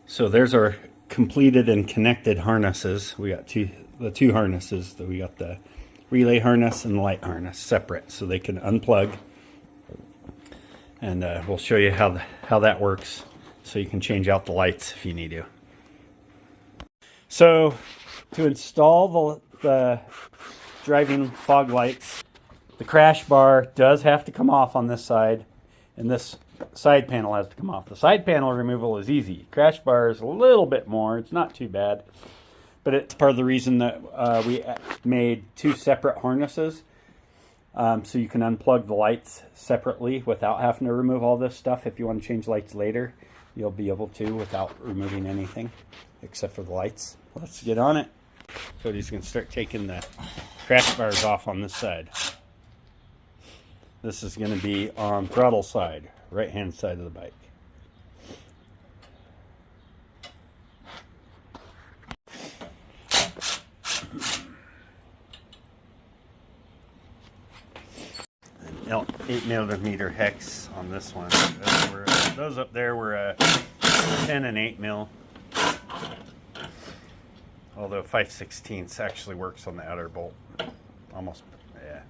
So there's our completed and connected harnesses. We got the two harnesses. We got the relay harness and the light harness separate, so they can unplug. And we'll show you how that works, so you can change out the lights if you need to. So to install the driving fog lights, the crash bar does have to come off on this side, and this side panel has to come off. The side panel removal is easy. Crash bar is a little bit more. It's not too bad, but it's part of the reason that we made two separate harnesses, so you can unplug the lights separately without having to remove all this stuff. If you want to change lights later, you'll be able to without removing anything except for the lights. Let's get on it. Cody's going to start taking the crash bars off on this side. This is going to be on throttle side, right hand side of the bike. An 8mm hex on this one. Those up there were 10 and 8 mil. Although 5/16 actually works on the outer bolt. Almost, yeah.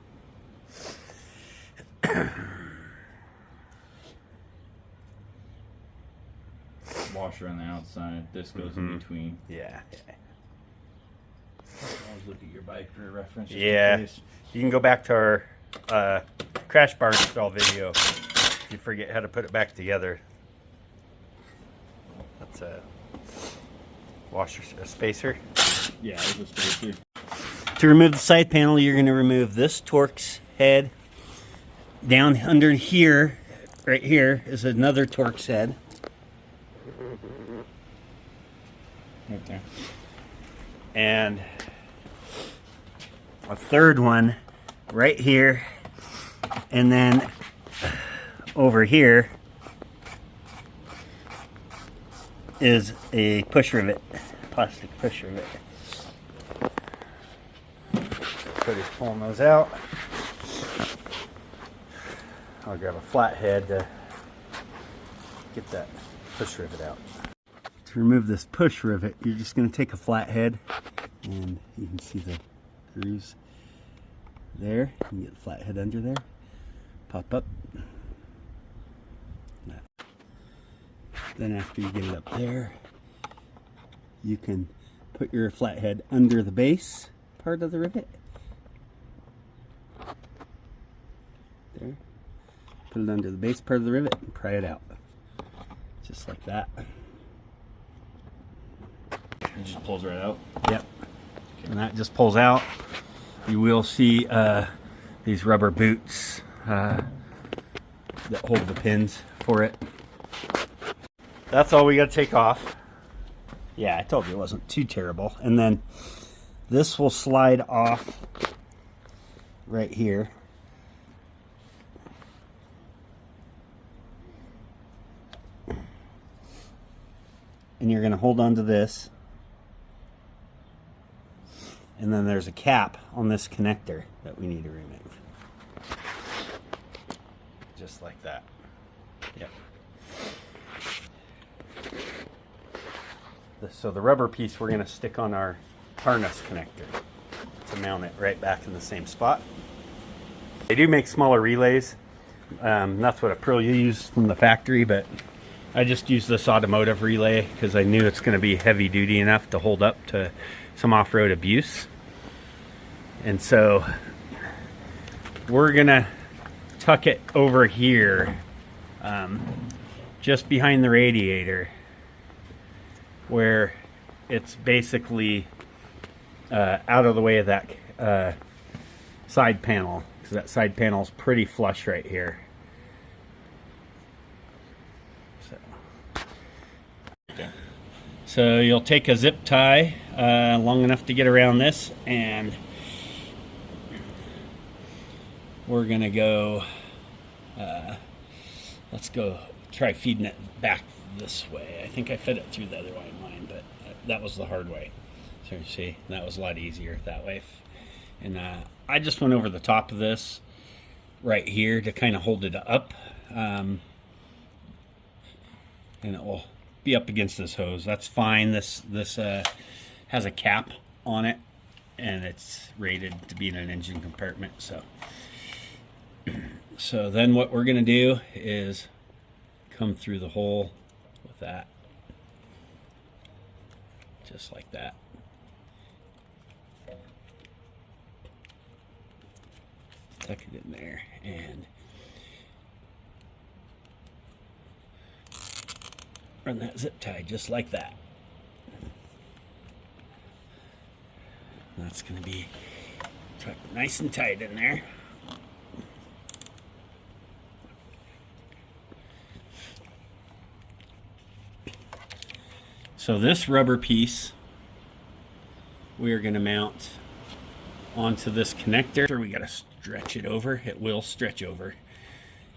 Washer on the outside. This goes in between. Yeah. Always look at your bike for a reference. Yeah. You can go back to our crash bar install video if you forget how to put it back together. That's a washer, a spacer. Yeah, there's a spacer. To remove the side panel, you're going to remove this Torx head. Down under here, right here, is another Torx head. Right there. And a third one right here. And then over here is a push rivet, plastic push rivet. Cody's pulling those out. I'll grab a flathead to get that push rivet out. To remove this push rivet, you're just going to take a flathead, and you can see the grooves there. You can get the flathead under there. Pop up. Then after you get it up there, you can put your flathead under the base part of the rivet. There. Put it under the base part of the rivet and pry it out. Just like that. It just pulls right out? Yep. Okay. And that just pulls out. You will see these rubber boots that hold the pins for it. That's all we got to take off. Yeah, I told you it wasn't too terrible. And then this will slide off right here. And you're going to hold on to this. And then there's a cap on this connector that we need to remove. Just like that. Yep. So the rubber piece we're going to stick on our harness connector to mount it right back in the same spot. They do make smaller relays. That's what Aprilia used from the factory, but I just used this automotive relay because I knew it's going to be heavy duty enough to hold up to some off-road abuse. And so we're going to tuck it over here, just behind the radiator, where it's basically out of the way of that side panel, because that side panel is pretty flush right here. So you'll take a zip tie long enough to get around this, and we're gonna go, let's go try feeding it back this way. I think I fed it through the other way in mine, but that was the hard way. So you see, that was a lot easier that way. And I just went over the top of this right here to kind of hold it up, and it will be up against this hose. That's fine. This has a cap on it, and it's rated to be in an engine compartment. So then what we're gonna do is come through the hole with that, just like that. Tuck it in there and run that zip tie just like that. That's going to be tucked nice and tight in there. So this rubber piece we are going to mount onto this connector. We got to stretch it over. It will stretch over.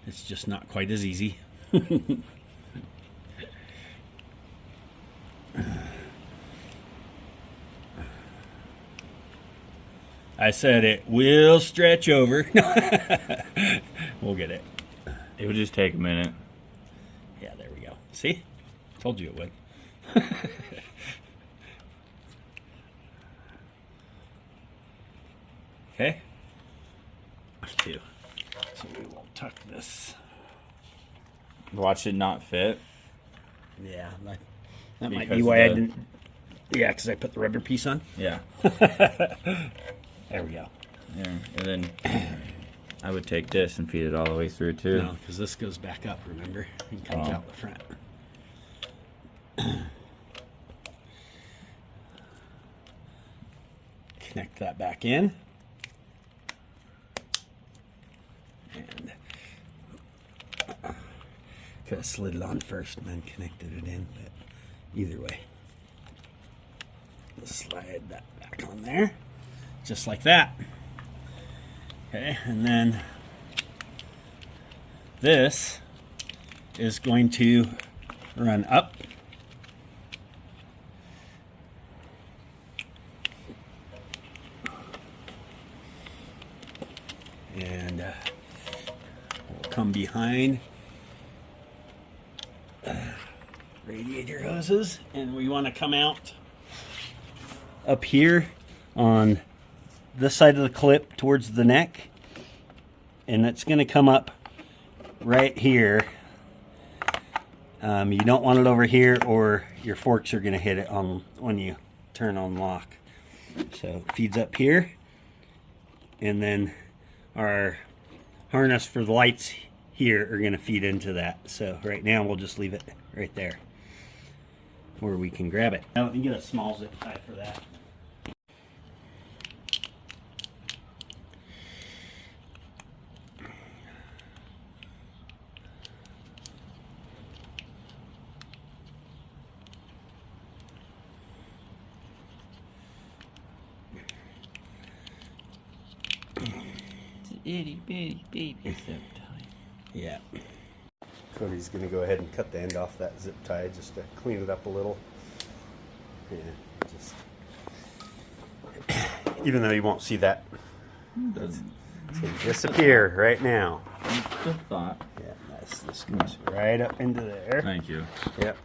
It's just not quite as easy. I said it will stretch over. We'll get it. It would just take a minute. Yeah, there we go. See? Told you it would. Okay. Two. So we will tuck this. Watch it not fit. Yeah, that might Because be why I the- didn't. Yeah, because I put the rubber piece on. Yeah. There we go. Yeah. And then I would take this and feed it all the way through too. No, because this goes back up, remember? It comes Oh. out the front. Connect that back in. And could have slid it on first and then connected it in, but either way. Let's slide that back on there, just like that. Okay, and then this is going to run up. And we'll come behind radiator hoses, and we want to come out up here on this side of the clip towards the neck, and it's going to come up right here. You don't want it over here, or your forks are going to hit it on when you turn on lock. So it feeds up here, and then our harness for the lights here are going to feed into that. So right now we'll just leave it right there where we can grab it. Now let me get a small zip tie for that. Itty bitty baby zip tie. Yeah. Cody's going to go ahead and cut the end off that zip tie just to clean it up a little. Yeah, just even though you won't see that, it's going to disappear right now. Good thought. Yeah, this goes right up into there. Thank you. Yep.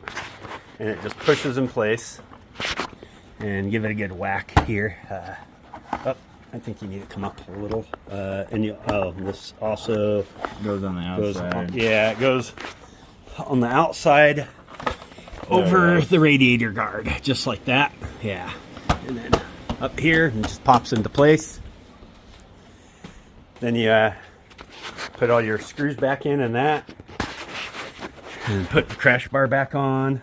And it just pushes in place. And give it a good whack here. I think you need to come up a little. This also Goes on the outside. it goes on the outside over the radiator guard, just like that. Yeah. And then up here, and just pops into place. Then you put all your screws back in that. And put the crash bar back on.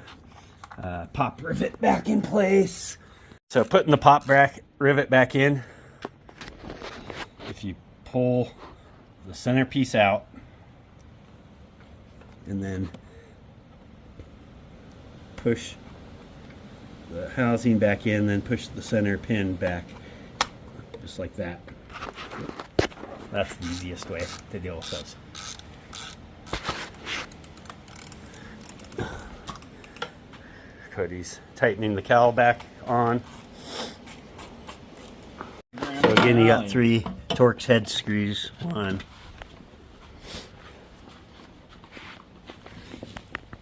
Pop rivet back in place. So putting the pop rivet back in, if you pull the center piece out and then push the housing back in, then push the center pin back, just like that. That's the easiest way to deal with those. Cody's tightening the cowl back on. So again, you got 3 Torx head screws. 1,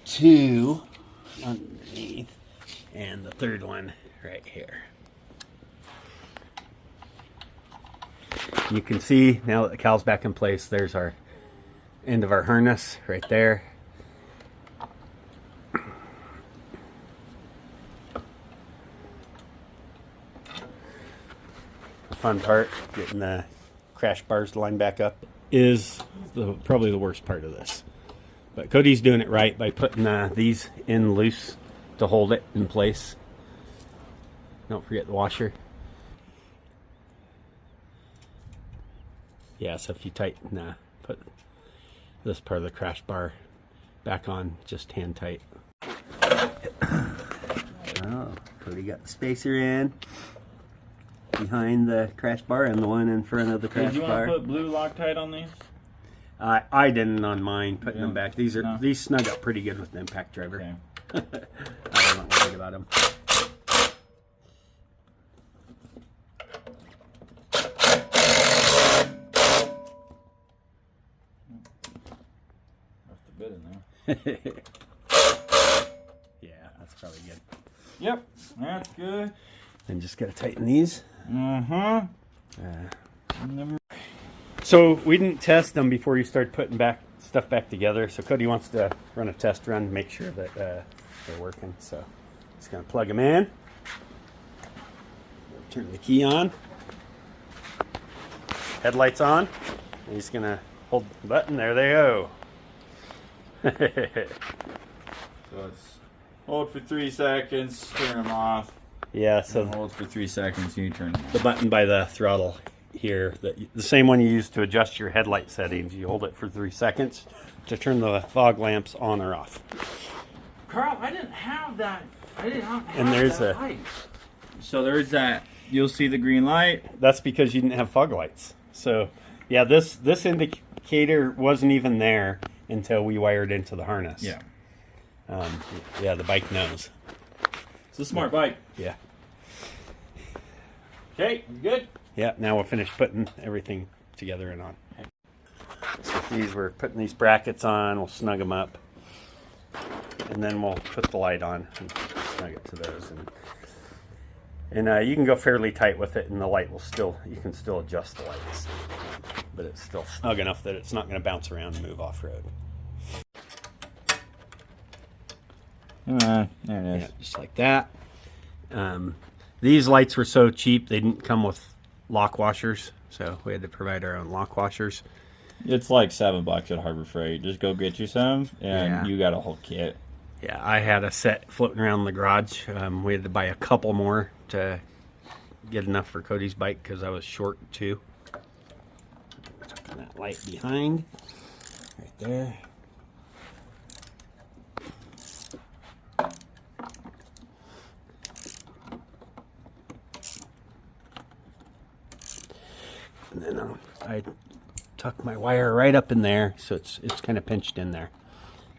2, underneath, and the third one right here. You can see now that the cowl's back in place, there's our end of our harness right there. The fun part, getting the crash bars lined back up, is probably the worst part of this. But Cody's doing it right by putting these in loose to hold it in place. Don't forget the washer. Yeah, so if you tighten, put this part of the crash bar back on, just hand tight. Oh, Cody got the spacer in behind the crash bar and the one in front of the crash bar. Did you want to put blue Loctite on these? I didn't on mine, putting them back. These snug up pretty good with the impact driver. Okay. I'm not worried about them. Left a bit in there. Yeah, that's probably good. Yep, that's good. And just gotta tighten these. So we didn't test them before you start putting stuff back together. So Cody wants to run a test run, make sure that they're working. So just gonna plug them in. Turn the key on. Headlights on. And he's gonna hold the button. There they go. So it's hold for 3 seconds, turn them off. Yeah, so Hold for 3 seconds, you turn them off. the button by the throttle here, the same one you use to adjust your headlight settings, you hold it for 3 seconds to turn the fog lamps on or off. Carl, I didn't have that. I didn't have And there's that light. So there's that. You'll see the green light. That's because you didn't have fog lights. So yeah, this indicator wasn't even there until we wired into the harness. Yeah. Yeah, the bike knows. It's a smart bike. Yeah. Okay, you good? Yeah, now we'll finish putting everything together and on. So we're putting these brackets on, we'll snug them up. And then we'll put the light on and snug it to those. And you can go fairly tight with it and the light will you can still adjust the lights. But it's still snug enough that it's not going to bounce around and move off-road. There it is. Yeah, just like that. These lights were so cheap, they didn't come with lock washers. So we had to provide our own lock washers. It's like $7 at Harbor Freight. Just go get you some, and you got a whole kit. Yeah, I had a set floating around in the garage. We had to buy a couple more to get enough for Cody's bike because I was short too. Tucking that light behind, right there. And then I tuck my wire right up in there, so it's kind of pinched in there,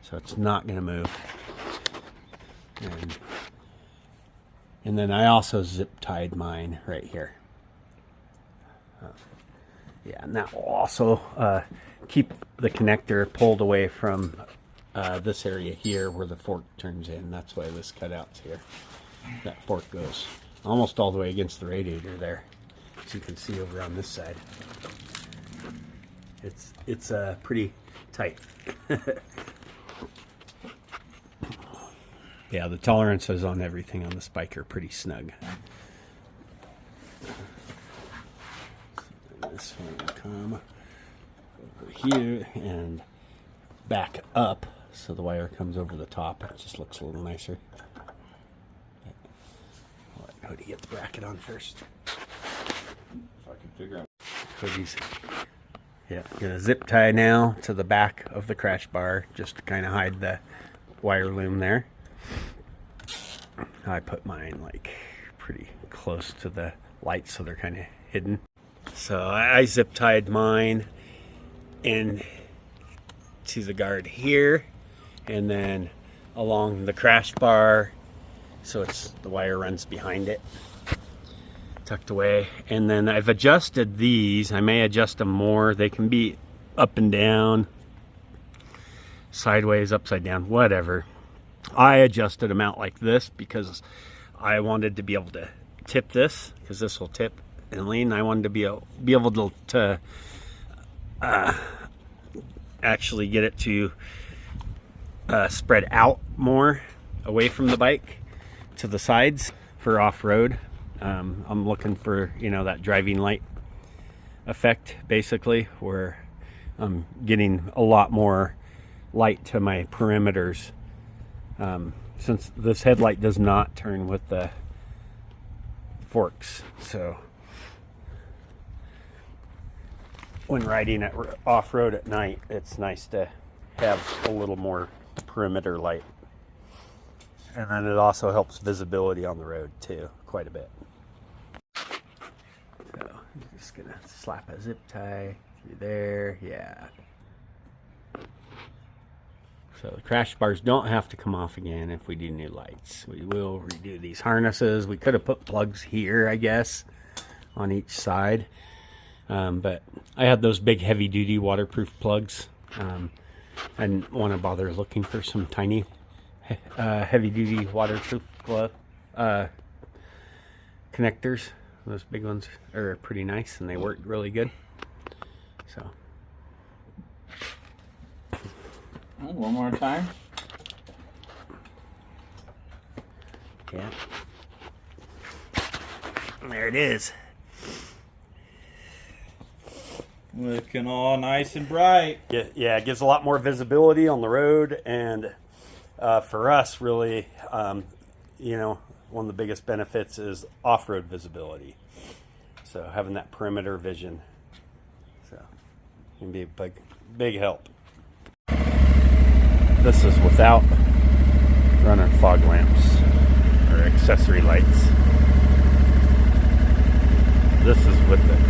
so it's not going to move. And then I also zip tied mine right here. Yeah, and that will also keep the connector pulled away from this area here where the fork turns in. That's why this cutout's here. That fork goes almost all the way against the radiator there, as you can see over on this side. It's pretty tight. Yeah, the tolerances on everything on this bike are pretty snug. This one will come over here and back up so the wire comes over the top. It just looks a little nicer. I'll let Cody get the bracket on first. If I can figure out. Cody's gonna zip tie now to the back of the crash bar just to kind of hide the wire loom there. I put mine like pretty close to the lights so they're kind of hidden. So I zip tied mine in to the guard here and then along the crash bar so the wire runs behind it, tucked away. And then I've adjusted these. I may adjust them more. They can be up and down, sideways, upside down, whatever. I adjusted them out like this because I wanted to be able to tip this, because this will tip and lean. I wanted to be able to actually get it to spread out more away from the bike to the sides for off-road. I'm looking for, you know, that driving light effect, basically, where I'm getting a lot more light to my perimeters, since this headlight does not turn with the forks. So when riding off-road at night, it's nice to have a little more perimeter light. And then it also helps visibility on the road too, quite a bit. So I'm just gonna slap a zip tie through there, yeah. So the crash bars don't have to come off again if we do new lights. We will redo these harnesses. We could have put plugs here, I guess, on each side. But I had those big heavy-duty waterproof plugs. I didn't want to bother looking for some tiny heavy-duty waterproof connectors. Those big ones are pretty nice, and they work really good. So. One more time. Yeah. There it is. Looking all nice and bright. Yeah, it gives a lot more visibility on the road, and for us, really, you know, one of the biggest benefits is off-road visibility. So having that perimeter vision, so can be a big help. This is without running fog lamps or accessory lights. This is with it.